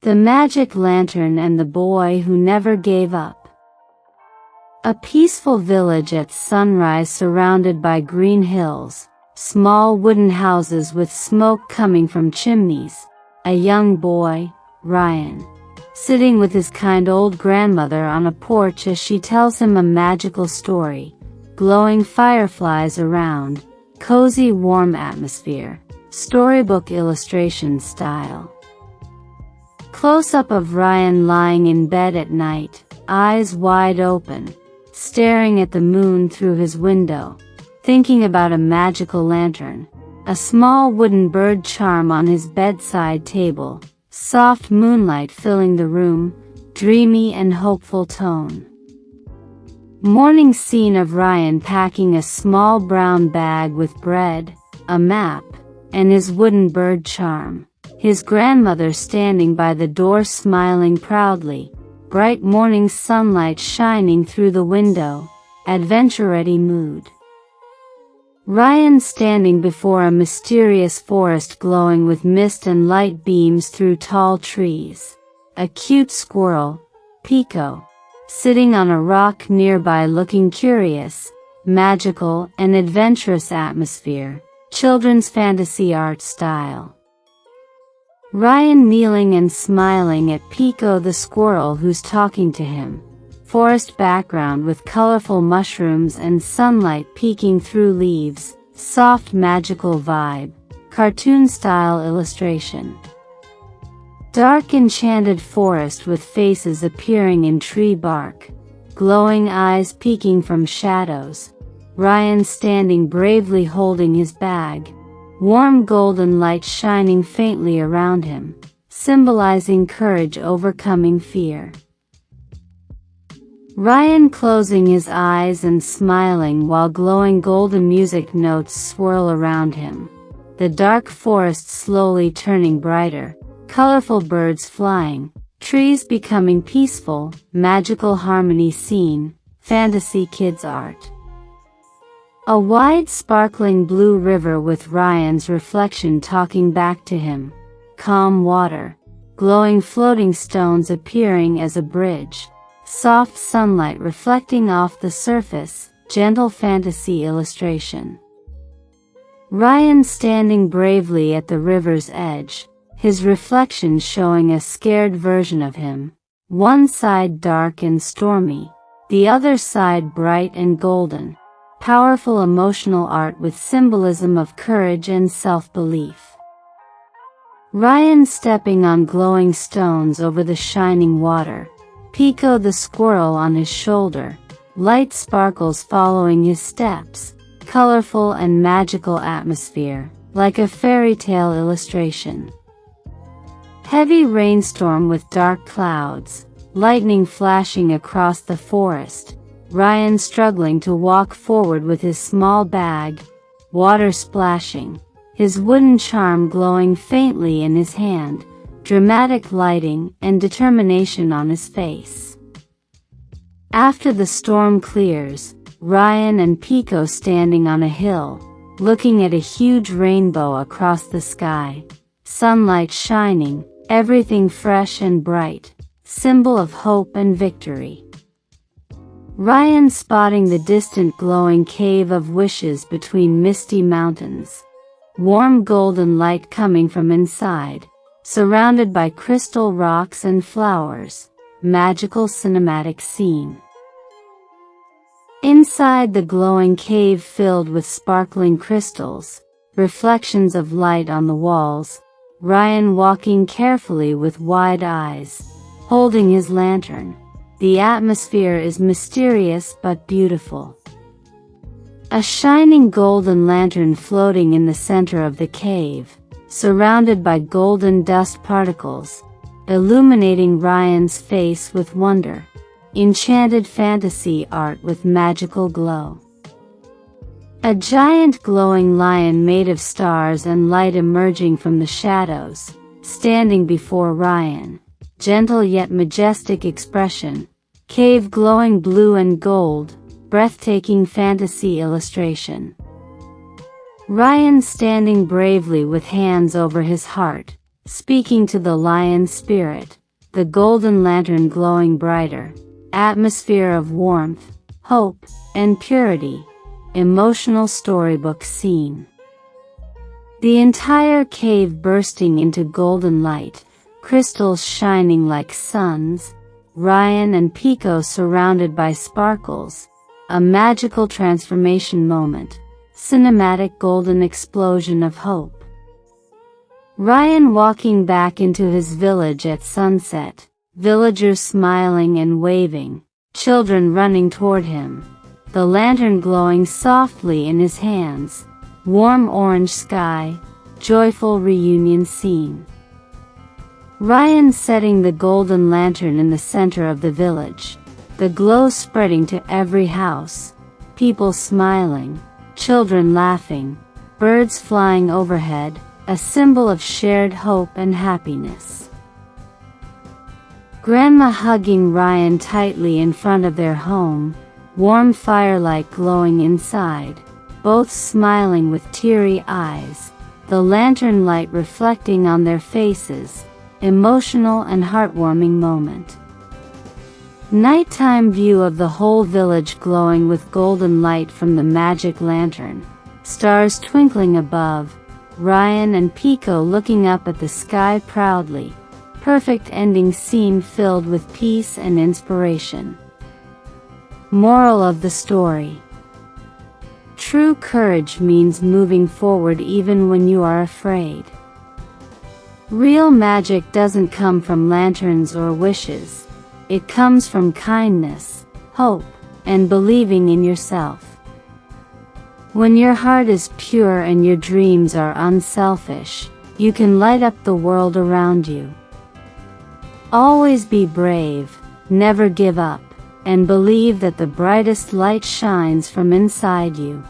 The Magic Lantern and the Boy Who Never Gave Up. A peaceful village at sunrise surrounded by green hills, small wooden houses with smoke coming from chimneys. A young boy, Rayan, sitting with his kind old grandmother on a porch as she tells him a magical story. Glowing fireflies around, cozy warm atmosphere, storybook illustration style. Close-up of Rayan lying in bed at night, eyes wide open, staring at the moon through his window, thinking about a magical lantern, a small wooden bird charm on his bedside table, soft moonlight filling the room, dreamy and hopeful tone. Morning scene of Rayan packing a small brown bag with bread, a map, and his wooden bird charm. His grandmother standing by the door smiling proudly, bright morning sunlight shining through the window, adventure-ready mood. Rayan standing before a mysterious forest glowing with mist and light beams through tall trees. A cute squirrel, Pico, sitting on a rock nearby looking curious, magical and adventurous atmosphere, children's fantasy art style. Rayan kneeling and smiling at Pico the squirrel who's talking to him. Forest background with colorful mushrooms and sunlight peeking through leaves, soft magical vibe, cartoon-style illustration. Dark enchanted forest with faces appearing in tree bark, glowing eyes peeking from shadows. Rayan standing bravely holding his bag, warm golden light shining faintly around him, symbolizing courage overcoming fear. Rayan closing his eyes and smiling while glowing golden music notes swirl around him. The dark forest slowly turning brighter, colorful birds flying, trees becoming peaceful, magical harmony scene, fantasy kids art. A wide sparkling blue river with Rayan's reflection talking back to him. Calm water, glowing floating stones appearing as a bridge. Soft sunlight reflecting off the surface, gentle fantasy illustration. Rayan standing bravely at the river's edge, his reflection showing a scared version of him. One side dark and stormy, the other side bright and golden. Powerful emotional art with symbolism of courage and self-belief. Rayan stepping on glowing stones over the shining water. Pico the squirrel on his shoulder, light sparkles following his steps, colorful and magical atmosphere, like a fairy tale illustration. Heavy rainstorm with dark clouds, lightning flashing across the forest, Rayan struggling to walk forward with his small bag, water splashing, his wooden charm glowing faintly in his hand. Dramatic lighting and determination on his face. After the storm clears, Rayan and Pico standing on a hill, looking at a huge rainbow across the sky. Sunlight shining, everything fresh and bright, symbol of hope and victory. Rayan spotting the distant glowing cave of wishes between misty mountains. Warm golden light coming from inside. Surrounded by crystal rocks and flowers, magical cinematic scene. Inside the glowing cave filled with sparkling crystals, reflections of light on the walls, Rayan walking carefully with wide eyes, holding his lantern. The atmosphere is mysterious but beautiful. A shining golden lantern floating in the center of the cave, surrounded by golden dust particles, illuminating Rayan's face with wonder. Enchanted fantasy art with magical glow. A giant glowing lion made of stars and light emerging from the shadows, standing before Rayan. Gentle yet majestic expression. Cave glowing blue and gold, breathtaking fantasy illustration. Rayan standing bravely with hands over his heart, speaking to the lion spirit, the golden lantern glowing brighter, atmosphere of warmth, hope, and purity, emotional storybook scene. The entire cave bursting into golden light, crystals shining like suns, Rayan and Pico surrounded by sparkles, a magical transformation moment, cinematic golden explosion of hope. Rayan walking back into his village at sunset, villagers smiling and waving, children running toward him, the lantern glowing softly in his hands, warm orange sky, joyful reunion scene. Rayan setting the golden lantern in the center of the village, the glow spreading to every house, people smiling, children laughing, birds flying overhead, a symbol of shared hope and happiness. Grandma hugging Rayan tightly in front of their home, warm firelight glowing inside, both smiling with teary eyes, the lantern light reflecting on their faces, emotional and heartwarming moment. Nighttime view of the whole village glowing with golden light from the magic lantern, stars twinkling above, Rayan and Pico looking up at the sky proudly, perfect ending scene filled with peace and inspiration. Moral of the story: true courage means moving forward even when you are afraid. Real magic doesn't come from lanterns or wishes. It comes from kindness, hope, and believing in yourself. When your heart is pure and your dreams are unselfish, you can light up the world around you. Always be brave, never give up, and believe that the brightest light shines from inside you.